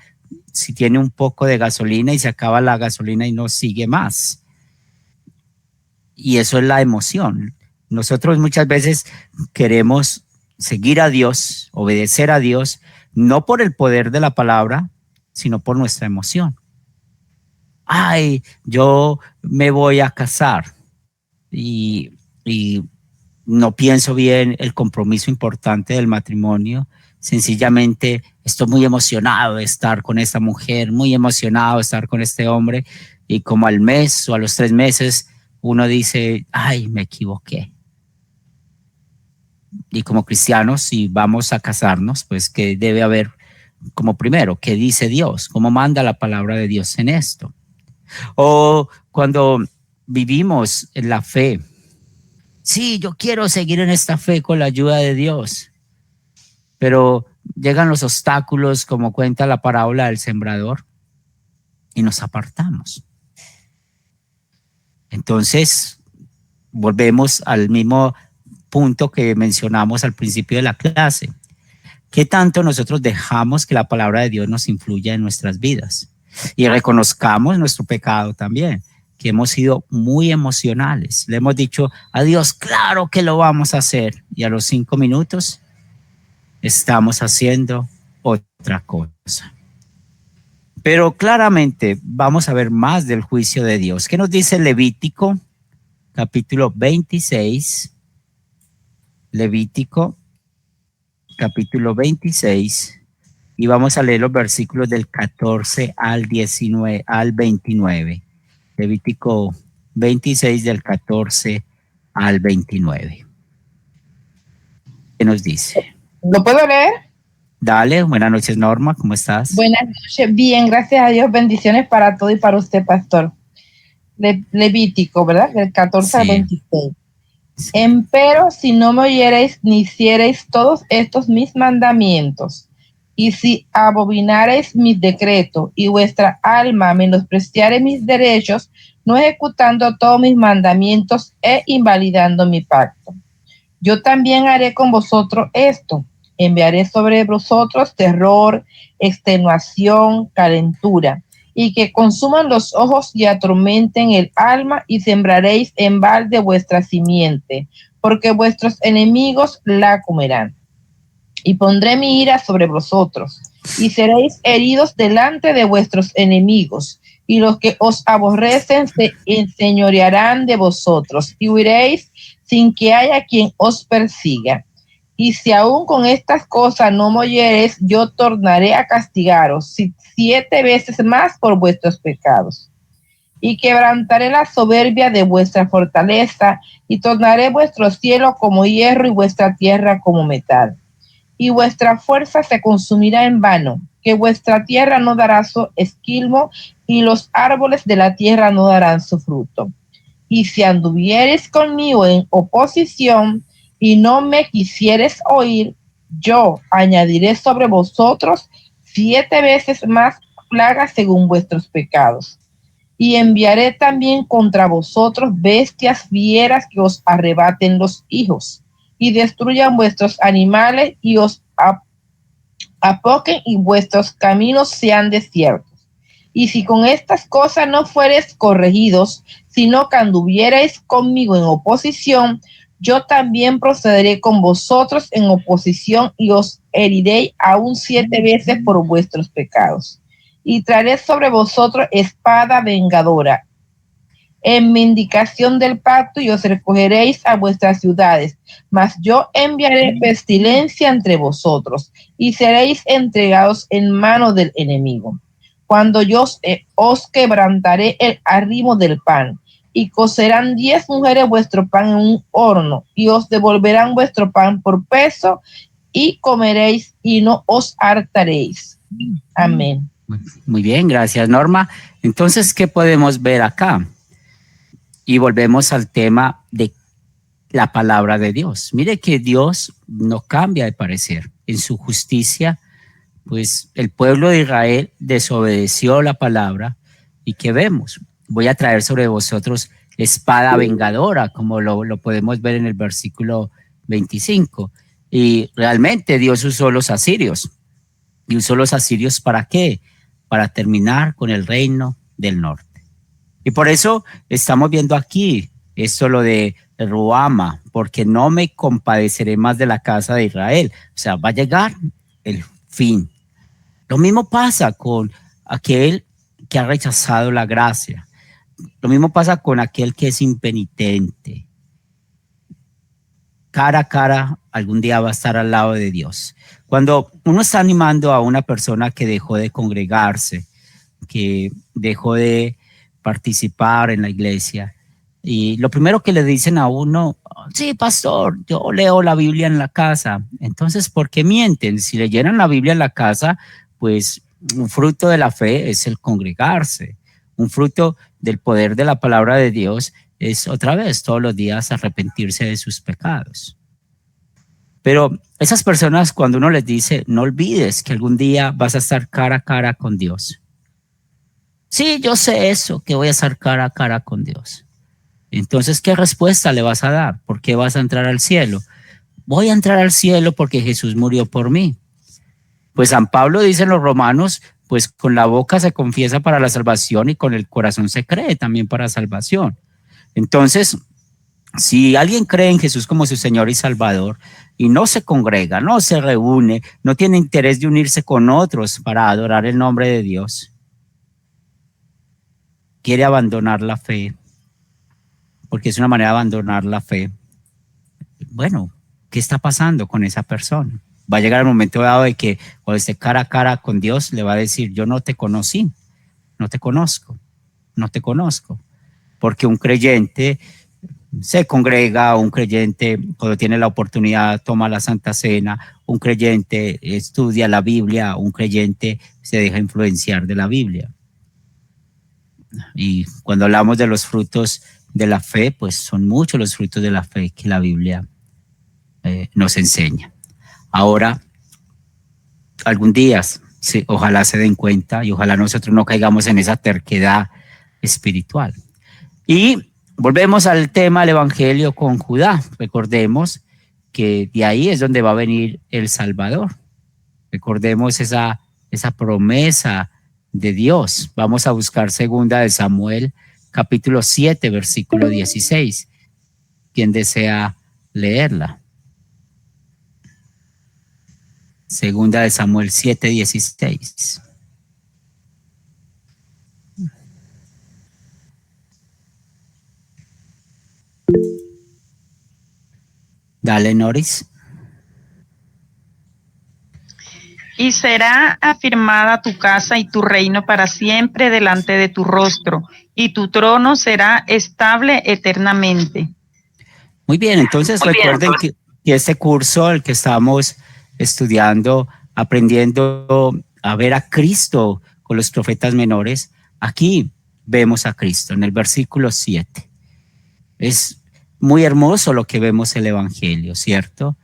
Speaker 1: si tiene un poco de gasolina y se acaba la gasolina y no sigue más. Y eso es la emoción. Nosotros muchas veces queremos seguir a Dios, obedecer a Dios, no por el poder de la palabra, sino por nuestra emoción. Ay, yo me voy a casar y no pienso bien el compromiso importante del matrimonio. Sencillamente estoy muy emocionado de estar con esta mujer, muy emocionado de estar con este hombre, y como al mes o a los 3 meses uno dice, ay, me equivoqué. Y como cristianos, si vamos a casarnos, pues que debe haber como primero, ¿qué dice Dios? ¿Cómo manda la palabra de Dios en esto? O cuando vivimos en la fe, sí, yo quiero seguir en esta fe con la ayuda de Dios, pero llegan los obstáculos, como cuenta la parábola del sembrador, y nos apartamos. Entonces, volvemos al mismo punto que mencionamos al principio de la clase. ¿Qué tanto nosotros dejamos que la palabra de Dios nos influya en nuestras vidas? Y reconozcamos nuestro pecado también, que hemos sido muy emocionales. Le hemos dicho a Dios, claro que lo vamos a hacer. Y a los 5 minutos estamos haciendo otra cosa. Pero claramente vamos a ver más del juicio de Dios. ¿Qué nos dice Levítico, capítulo 26? Levítico, capítulo 26. Y vamos a leer los versículos del 14 al 19, al 29. Levítico 26 del 14 al 29. ¿Qué nos dice?
Speaker 8: ¿Lo puedo leer?
Speaker 1: Dale, buenas noches, Norma, ¿cómo estás?
Speaker 8: Buenas noches, bien, gracias a Dios, bendiciones para todo y para usted, pastor. Levítico, ¿verdad? Del 14 al 26. Sí. Empero, si no me oyereis ni hiciereis todos estos mis mandamientos, y si abominareis mis decretos, y vuestra alma menospreciare mis derechos, no ejecutando todos mis mandamientos e invalidando mi pacto, yo también haré con vosotros esto. Enviaré sobre vosotros terror, extenuación, calentura, y que consuman los ojos y atormenten el alma, y sembraréis en balde vuestra simiente, porque vuestros enemigos la comerán. Y pondré mi ira sobre vosotros, y seréis heridos delante de vuestros enemigos, y los que os aborrecen se enseñorearán de vosotros, y huiréis sin que haya quien os persiga. Y si aún con estas cosas no me oyereis, yo tornaré a castigaros 7 veces más por vuestros pecados. Y quebrantaré la soberbia de vuestra fortaleza, y tornaré vuestro cielo como hierro y vuestra tierra como metal. Y vuestra fuerza se consumirá en vano, que vuestra tierra no dará su esquilmo, y los árboles de la tierra no darán su fruto. Y si anduviereis conmigo en oposición, y no me quisieres oír, yo añadiré sobre vosotros 7 veces más plagas según vuestros pecados. Y enviaré también contra vosotros bestias fieras que os arrebaten los hijos, y destruyan vuestros animales, y os apoquen, y vuestros caminos sean desiertos. Y si con estas cosas no fuereis corregidos, sino que anduvierais conmigo en oposición, yo también procederé con vosotros en oposición, y os heriré aún 7 veces por vuestros pecados. Y traeré sobre vosotros espada vengadora en vindicación del pacto, y os recogeréis a vuestras ciudades. Mas yo enviaré pestilencia entre vosotros, y seréis entregados en mano del enemigo. Cuando yo os quebrantaré el arrimo del pan, y cocerán 10 mujeres vuestro pan en un horno, y os devolverán vuestro pan por peso, y comeréis y no os hartaréis. Amén.
Speaker 1: Muy bien, gracias, Norma. Entonces, ¿qué podemos ver acá? Y volvemos al tema de la palabra de Dios. Mire que Dios no cambia de parecer. En su justicia, pues el pueblo de Israel desobedeció la palabra, y ¿qué vemos? Voy a traer sobre vosotros espada vengadora, como lo podemos ver en el versículo 25. Y realmente Dios usó los asirios. ¿Y usó los asirios para qué? Para terminar con el reino del norte. Y por eso estamos viendo aquí Esto lo de Ruama, porque no me compadeceré más de la casa de Israel. O sea, va a llegar el fin. Lo mismo pasa con aquel que ha rechazado la gracia. Lo mismo pasa con aquel que es impenitente. Cara a cara, algún día va a estar al lado de Dios. Cuando uno está animando a una persona que dejó de congregarse, que dejó de participar en la iglesia, y lo primero que le dicen a uno, sí, pastor, yo leo la Biblia en la casa. Entonces, ¿por qué mienten? Si leyeran la Biblia en la casa, pues un fruto de la fe es el congregarse. Un fruto del poder de la palabra de Dios es otra vez todos los días arrepentirse de sus pecados. Pero esas personas, cuando uno les dice, no olvides que algún día vas a estar cara a cara con Dios. Sí, yo sé eso, que voy a estar cara a cara con Dios. Entonces, ¿qué respuesta le vas a dar? ¿Por qué vas a entrar al cielo? Voy a entrar al cielo porque Jesús murió por mí. Pues San Pablo dice en los Romanos, pues con la boca se confiesa para la salvación y con el corazón se cree también para salvación. Entonces, si alguien cree en Jesús como su Señor y Salvador y no se congrega, no se reúne, no tiene interés de unirse con otros para adorar el nombre de Dios, quiere abandonar la fe, porque es una manera de abandonar la fe. Bueno, ¿qué está pasando con esa persona? Va a llegar el momento dado de que cuando esté cara a cara con Dios le va a decir, yo no te conocí, no te conozco, no te conozco. Porque un creyente se congrega, un creyente cuando tiene la oportunidad toma la Santa Cena, un creyente estudia la Biblia, un creyente se deja influenciar de la Biblia. Y cuando hablamos de los frutos de la fe, pues son muchos los frutos de la fe que la Biblia nos enseña. Ahora, algún día, sí, ojalá se den cuenta y ojalá nosotros no caigamos en esa terquedad espiritual. Y volvemos al tema del Evangelio con Judá. Recordemos que de ahí es donde va a venir el Salvador. Recordemos esa promesa de Dios. Vamos a buscar segunda de Samuel, capítulo 7, versículo 16. ¿Quién desea leerla? Segunda de Samuel 7, 16. Dale, Noris.
Speaker 6: Y será afirmada tu casa y tu reino para siempre delante de tu rostro, y tu trono será estable eternamente.
Speaker 1: Muy bien, entonces recuerden que este curso, el que estamos estudiando, aprendiendo a ver a Cristo con los profetas menores, aquí vemos a Cristo en el versículo 7. Es muy hermoso lo que vemos en el Evangelio, ¿cierto?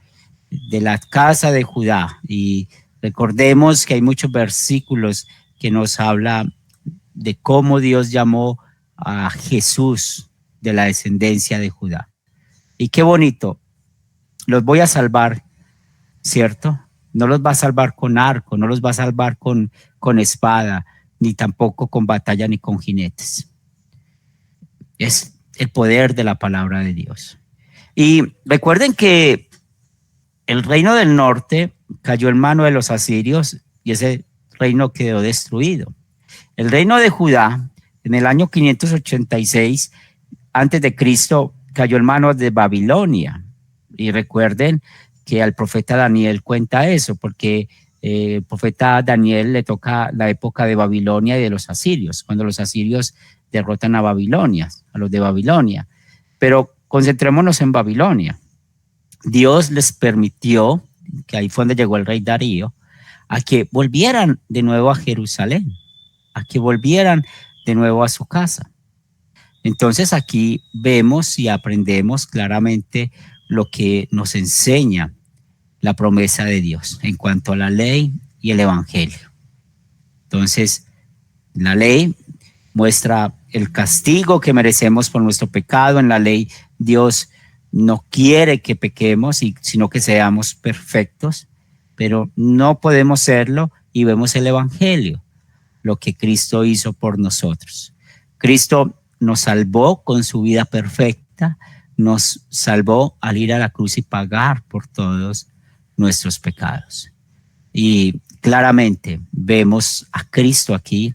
Speaker 1: De la casa de Judá. Y recordemos que hay muchos versículos que nos hablan de cómo Dios llamó a Jesús de la descendencia de Judá. Y qué bonito, los voy a salvar, ¿cierto? No los va a salvar con arco, no los va a salvar con espada, ni tampoco con batalla ni con jinetes. Es el poder de la palabra de Dios. Y recuerden que el reino del norte cayó en mano de los asirios y ese reino quedó destruido. El reino de Judá, en el año 586 antes de Cristo, cayó en manos de Babilonia. Y recuerden que al profeta Daniel cuenta eso, porque el profeta Daniel le toca la época de Babilonia y de los asirios, cuando los asirios derrotan a Babilonia, a los de Babilonia. Pero concentrémonos en Babilonia. Dios les permitió, que ahí fue donde llegó el rey Darío, a que volvieran de nuevo a Jerusalén, a que volvieran de nuevo a su casa. Entonces aquí vemos y aprendemos claramente lo que nos enseña la promesa de Dios en cuanto a la ley y el evangelio. Entonces, la ley muestra el castigo que merecemos por nuestro pecado. En la ley, Dios no quiere que pequemos, sino que seamos perfectos, pero no podemos serlo, y vemos el evangelio, lo que Cristo hizo por nosotros. Cristo nos salvó con su vida perfecta. perfecta, nos salvó al ir a la cruz y pagar por todos nuestros pecados. Y claramente vemos a Cristo aquí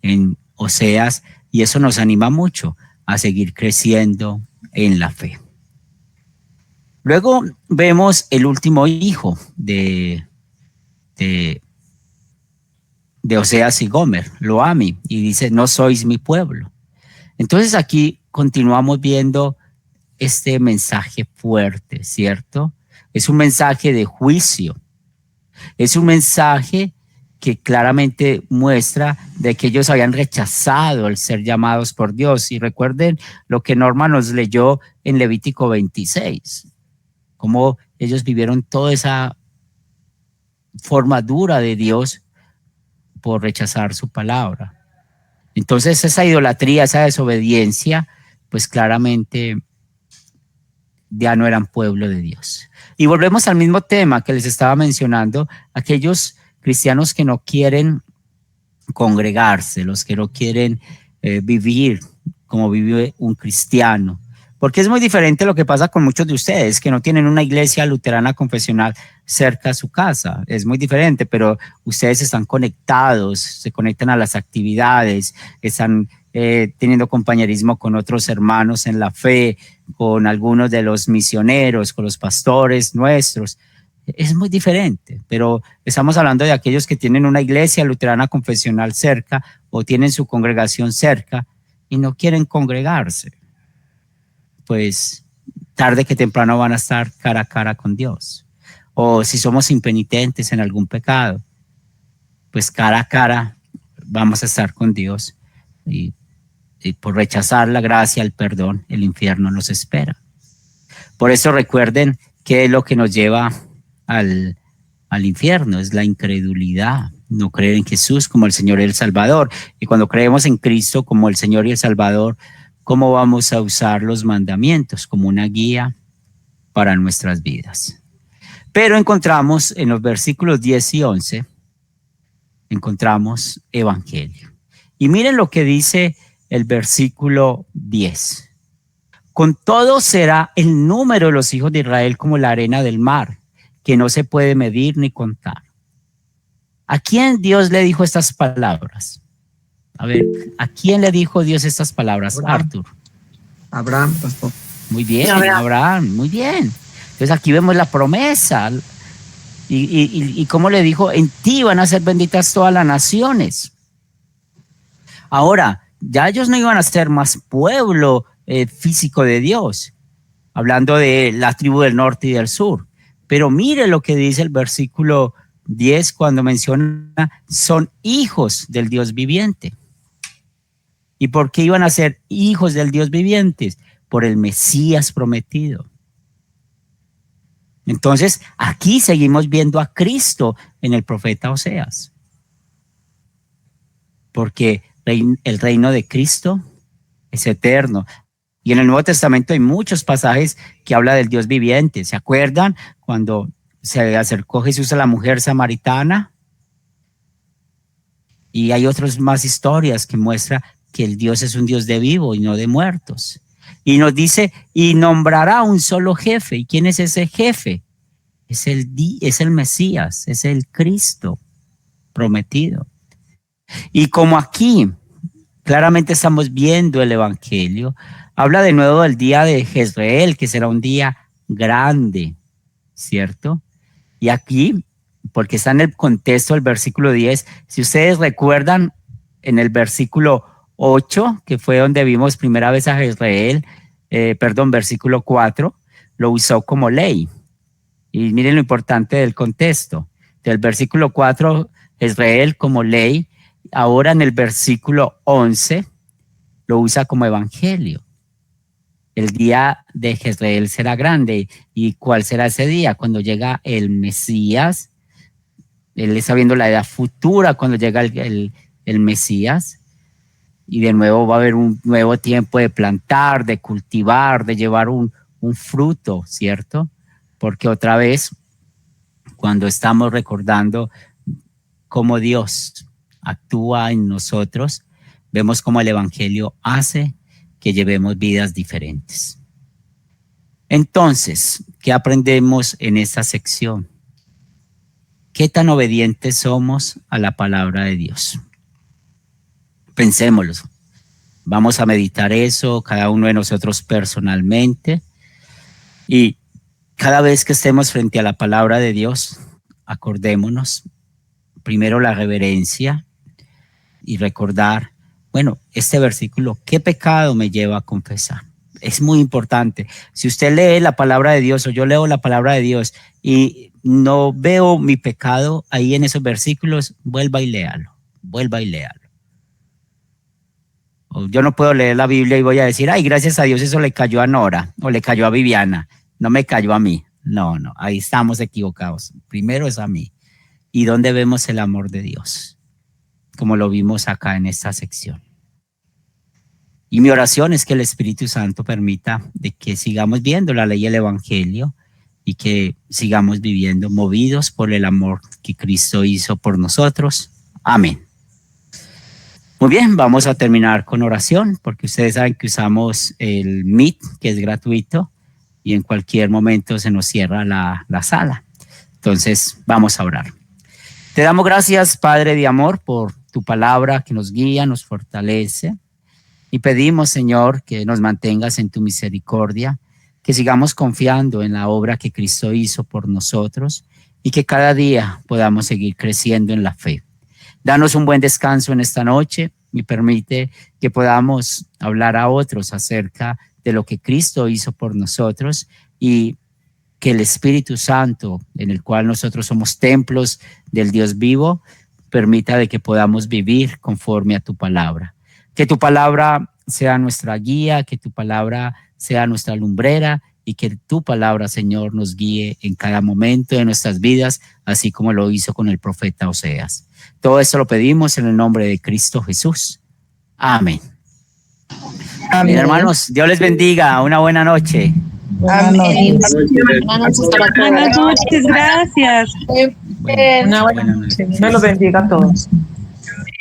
Speaker 1: en Oseas, y eso nos anima mucho a seguir creciendo en la fe. Luego vemos el último hijo de Oseas y Gomer, Lo-Ami, y dice: no sois mi pueblo. Entonces aquí continuamos viendo este mensaje fuerte, ¿cierto? Es un mensaje de juicio. Es un mensaje que claramente muestra de que ellos habían rechazado el ser llamados por Dios. Y recuerden lo que Norma nos leyó en Levítico 26, cómo ellos vivieron toda esa forma dura de Dios por rechazar su palabra. Entonces esa idolatría, esa desobediencia, pues claramente ya no eran pueblo de Dios. Y volvemos al mismo tema que les estaba mencionando, aquellos cristianos que no quieren congregarse, los que no quieren vivir como vive un cristiano. Porque es muy diferente lo que pasa con muchos de ustedes que no tienen una iglesia luterana confesional cerca a su casa. Es muy diferente, pero ustedes están conectados, se conectan a las actividades, están teniendo compañerismo con otros hermanos en la fe, con algunos de los misioneros, con los pastores nuestros. Es muy diferente, pero estamos hablando de aquellos que tienen una iglesia luterana confesional cerca o tienen su congregación cerca y no quieren congregarse. Pues tarde que temprano van a estar cara a cara con Dios. O si somos impenitentes en algún pecado, pues cara a cara vamos a estar con Dios. Y por rechazar la gracia, el perdón, el infierno nos espera. Por eso recuerden que lo que nos lleva al infierno es la incredulidad. No creer en Jesús como el Señor y el Salvador. Y cuando creemos en Cristo como el Señor y el Salvador, ¿cómo vamos a usar los mandamientos como una guía para nuestras vidas? Pero encontramos en los versículos 10 y 11, encontramos evangelio. Y miren lo que dice el versículo 10. Con todo será el número de los hijos de Israel como la arena del mar, que no se puede medir ni contar. ¿A quién Dios le dijo estas palabras? A ver, ¿a quién le dijo Dios estas palabras, Arthur?
Speaker 3: Abraham, pastor.
Speaker 1: Muy bien, Abraham, muy bien. Entonces aquí vemos la promesa. Y cómo le dijo: en ti van a ser benditas todas las naciones. Ahora, ya ellos no iban a ser más pueblo físico de Dios, hablando de la tribu del norte y del sur. Pero mire lo que dice el versículo 10 cuando menciona: son hijos del Dios viviente. ¿Y por qué iban a ser hijos del Dios viviente? Por el Mesías prometido. Entonces, aquí seguimos viendo a Cristo en el profeta Oseas. Porque el reino de Cristo es eterno. Y en el Nuevo Testamento hay muchos pasajes que habla del Dios viviente. ¿Se acuerdan cuando se acercó Jesús a la mujer samaritana? Y hay otras más historias que muestran que el Dios es un Dios de vivo y no de muertos. Y nos dice: y nombrará un solo jefe. ¿Y quién es ese jefe? Es el Mesías, es el Cristo prometido. Y como aquí claramente estamos viendo el evangelio, habla de nuevo del día de Jezreel, que será un día grande, ¿cierto? Y aquí, porque está en el contexto del versículo 10, si ustedes recuerdan, en el versículo 8, que fue donde vimos primera vez a Jezreel, versículo 4, lo usó como ley. Y miren lo importante del contexto. Del versículo 4, Jezreel como ley. Ahora en el versículo 11, lo usa como evangelio. El día de Jezreel será grande. ¿Y cuál será ese día? Cuando llega el Mesías. Él está viendo la edad futura cuando llega el Mesías. Y de nuevo va a haber un nuevo tiempo de plantar, de cultivar, de llevar un fruto, ¿cierto? Porque otra vez, cuando estamos recordando cómo Dios actúa en nosotros, vemos cómo el evangelio hace que llevemos vidas diferentes. Entonces, ¿qué aprendemos en esta sección? ¿Qué tan obedientes somos a la palabra de Dios? Pensémoslo. Vamos a meditar eso, cada uno de nosotros personalmente. Y cada vez que estemos frente a la palabra de Dios, acordémonos primero la reverencia y recordar, bueno, este versículo, ¿qué pecado me lleva a confesar? Es muy importante. Si usted lee la palabra de Dios o yo leo la palabra de Dios y no veo mi pecado ahí en esos versículos, vuelva y léalo. O yo no puedo leer la Biblia y voy a decir, ay, gracias a Dios eso le cayó a Nora o le cayó a Viviana, no me cayó a mí. No, ahí estamos equivocados. Primero es a mí. ¿Y dónde vemos el amor de Dios? Como lo vimos acá en esta sección. Y mi oración es que el Espíritu Santo permita de que sigamos viendo la ley y el Evangelio y que sigamos viviendo movidos por el amor que Cristo hizo por nosotros. Amén. Muy bien, vamos a terminar con oración porque ustedes saben que usamos el Meet, que es gratuito, y en cualquier momento se nos cierra la sala. Entonces, vamos a orar. Te damos gracias, Padre de amor, por tu palabra que nos guía, nos fortalece. Y pedimos, Señor, que nos mantengas en tu misericordia, que sigamos confiando en la obra que Cristo hizo por nosotros y que cada día podamos seguir creciendo en la fe. Danos un buen descanso en esta noche y permite que podamos hablar a otros acerca de lo que Cristo hizo por nosotros y que el Espíritu Santo, en el cual nosotros somos templos del Dios vivo, permita de que podamos vivir conforme a tu palabra. Que tu palabra sea nuestra guía, que tu palabra sea nuestra lumbrera y que tu palabra, Señor, nos guíe en cada momento de nuestras vidas, así como lo hizo con el profeta Oseas. Todo esto lo pedimos en el nombre de Cristo Jesús. Amén. Amén. Bien, hermanos, Dios les bendiga. Una buena noche.
Speaker 8: Amén.
Speaker 5: Buenas noches, gracias.
Speaker 8: Una buena noche. Dios los bendiga a todos.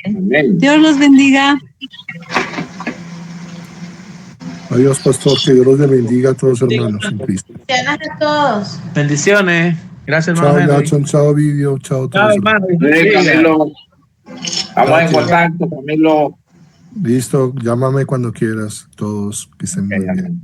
Speaker 5: Dios los bendiga.
Speaker 9: Adiós, pastor, que Dios los bendiga a todos, hermanos en Cristo.
Speaker 8: Bendiciones a todos.
Speaker 4: Bendiciones. Gracias, hermano.
Speaker 9: Chao,
Speaker 4: Henry.
Speaker 9: Jackson, chao, Video, chao,
Speaker 4: Chao,
Speaker 9: todos.
Speaker 4: hermano.
Speaker 7: Camilo. Estamos en contacto, Camilo.
Speaker 9: Listo, llámame cuando quieras, todos, que estén muy bien.